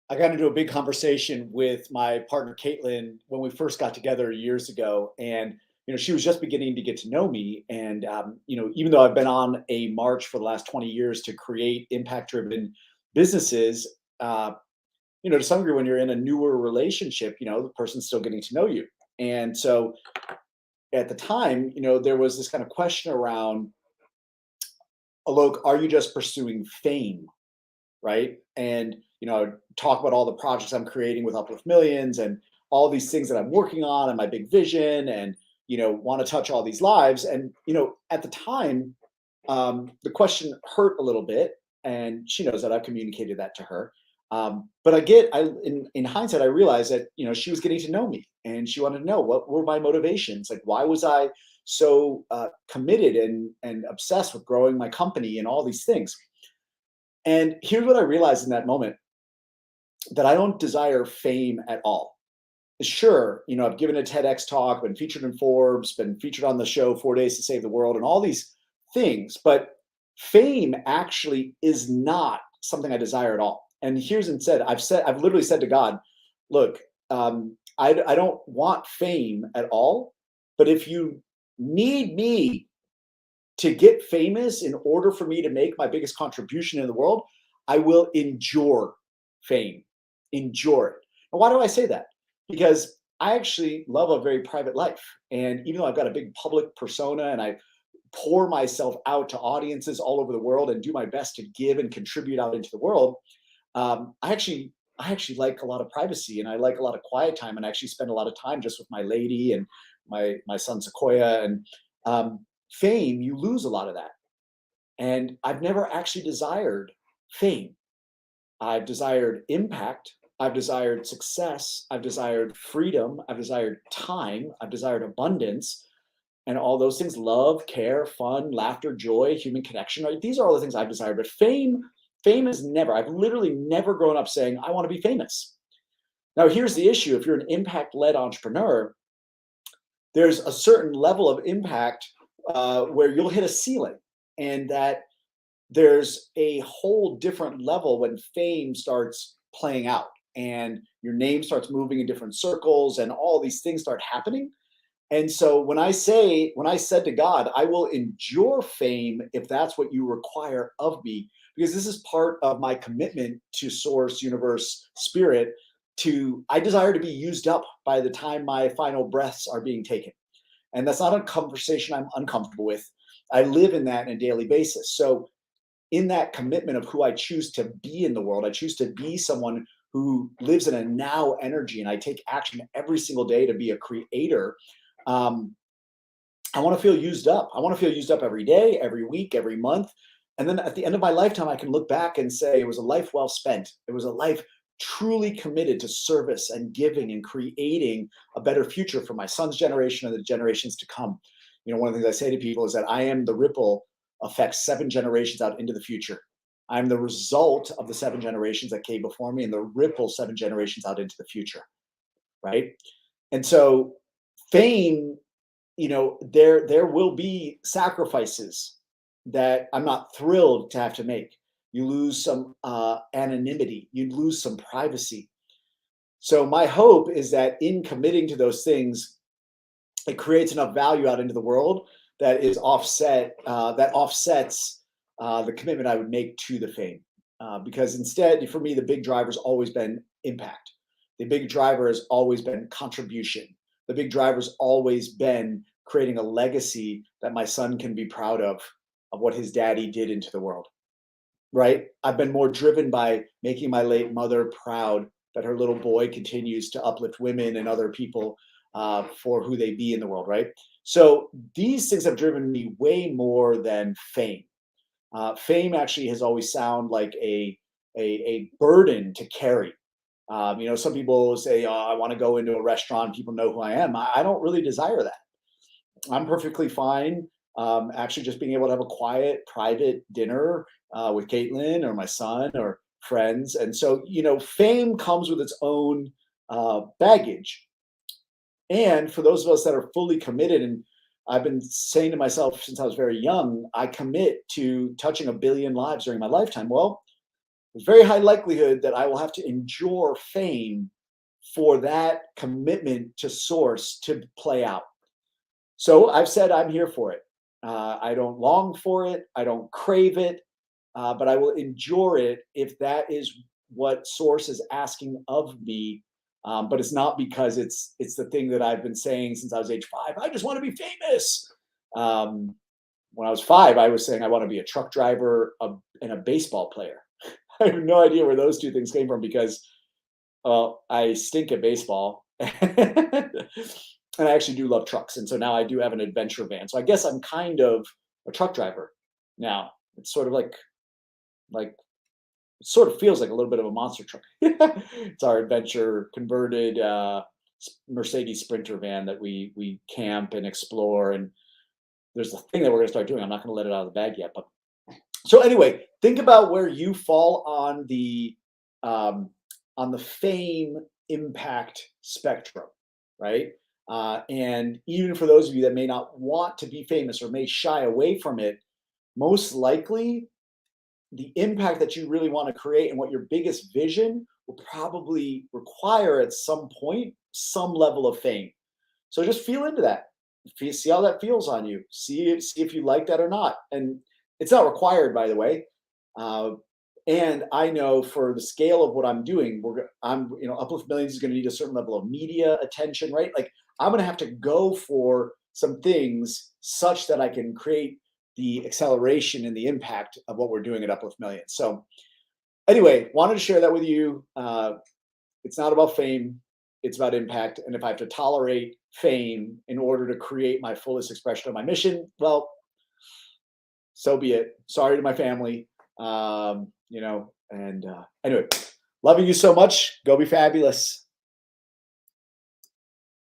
I got into a big conversation with my partner Caitlin when we first got together years ago, and she was just beginning to get to know me. And even though I've been on a march for the last 20 years to create impact-driven businesses, to some degree, when you're in a newer relationship, the person's still getting to know you. And so at the time, there was this kind of question around, Alok, are you just pursuing fame? Right? And talk about all the projects I'm creating with Uplift Millions and all these things that I'm working on and my big vision and want to touch all these lives. And at the time, the question hurt a little bit, and she knows that I've communicated that to her. But in hindsight, I realized that she was getting to know me, and she wanted to know what were my motivations, like why was I so committed and obsessed with growing my company and all these things. And here's what I realized in that moment, that I don't desire fame at all. Sure, I've given a TEDx talk, been featured in Forbes, been featured on the show 4 Days to Save the World, and all these things. But fame actually is not something I desire at all. And here's instead, I've literally said to God, look, I don't want fame at all. But if you need me to get famous in order for me to make my biggest contribution in the world, I will endure fame, endure it. And why do I say that? Because I actually love a very private life. And even though I've got a big public persona and I pour myself out to audiences all over the world and do my best to give and contribute out into the world, I actually like a lot of privacy, and I like a lot of quiet time, and I actually spend a lot of time just with my lady and my son Sequoia. And fame, you lose a lot of that. And I've never actually desired fame. I've desired impact. I've desired success. I've desired freedom. I've desired time. I've desired abundance and all those things: love, care, fun, laughter, joy, human connection. Right? These are all the things I've desired. But fame is never, I've literally never grown up saying, I want to be famous. Now, here's the issue. If you're an impact led entrepreneur, there's a certain level of impact where you'll hit a ceiling, and that there's a whole different level when fame starts playing out and your name starts moving in different circles and all these things start happening. And so when I said to God, I will endure fame if that's what you require of me, because this is part of my commitment to source, universe, spirit, I desire to be used up by the time my final breaths are being taken. And that's not a conversation I'm uncomfortable with. I live in that on a daily basis. So in that commitment of who I choose to be in the world, I choose to be someone who lives in a now energy, and I take action every single day to be a creator. I want to feel used up. I want to feel used up every day, every week, every month. And then at the end of my lifetime, I can look back and say it was a life well spent. It was a life truly committed to service and giving and creating a better future for my son's generation and the generations to come. One of the things I say to people is that I am the ripple effect 7 generations out into the future. I'm the result of the 7 generations that came before me and the ripple 7 generations out into the future. Right. And so fame, there will be sacrifices that I'm not thrilled to have to make. You lose some anonymity, you lose some privacy. So my hope is that in committing to those things, it creates enough value out into the world that offsets the commitment I would make to the fame. Because instead, for me, the big driver has always been impact. The big driver has always been contribution. The big driver has always been creating a legacy that my son can be proud of what his daddy did into the world. Right? I've been more driven by making my late mother proud that her little boy continues to uplift women and other people for who they be in the world. Right? So these things have driven me way more than fame. Fame actually has always sounded like a burden to carry. Some people say, "Oh, I want to go into a restaurant. People know who I am." I don't really desire that. I'm perfectly fine. Actually, just being able to have a quiet, private dinner with Caitlin or my son or friends. And so, fame comes with its own baggage. And for those of us that are fully committed, and I've been saying to myself since I was very young, I commit to touching 1 billion lives during my lifetime. Well, there's very high likelihood that I will have to endure fame for that commitment to source to play out. So I've said I'm here for it. I don't long for it. I don't crave it, but I will endure it if that is what source is asking of me. But it's not because it's the thing that I've been saying since I was age 5. I just want to be famous. Um, when I was 5, I was saying I want to be a truck driver and a baseball player. I have no idea where those two things came from because, well, I stink at baseball, and I actually do love trucks, and so now I do have an adventure van. So I guess I'm kind of a truck driver now. It's sort of like it sort of feels like a little bit of a monster truck. It's our adventure converted Mercedes Sprinter van that we camp and explore. And there's the thing that we're going to start doing. I'm not going to let it out of the bag yet, but so anyway, think about where you fall um, on the fame impact spectrum, right? And even for those of you that may not want to be famous or may shy away from it, most likely the impact that you really want to create and what your biggest vision will probably require at some point some level of fame. So just feel into that. See how that feels on you. See if you like that or not. And it's not required, by the way. Uh, and I know for the scale of what I'm doing, Uplift Millions is going to need a certain level of media attention, right? Like I'm going to have to go for some things such that I can create the acceleration and the impact of what we're doing at Uplift Millions. So anyway, wanted to share that with you. It's not about fame, it's about impact. And if I have to tolerate fame in order to create my fullest expression of my mission, well, so be it. Sorry to my family. And anyway, loving you so much. Go be fabulous.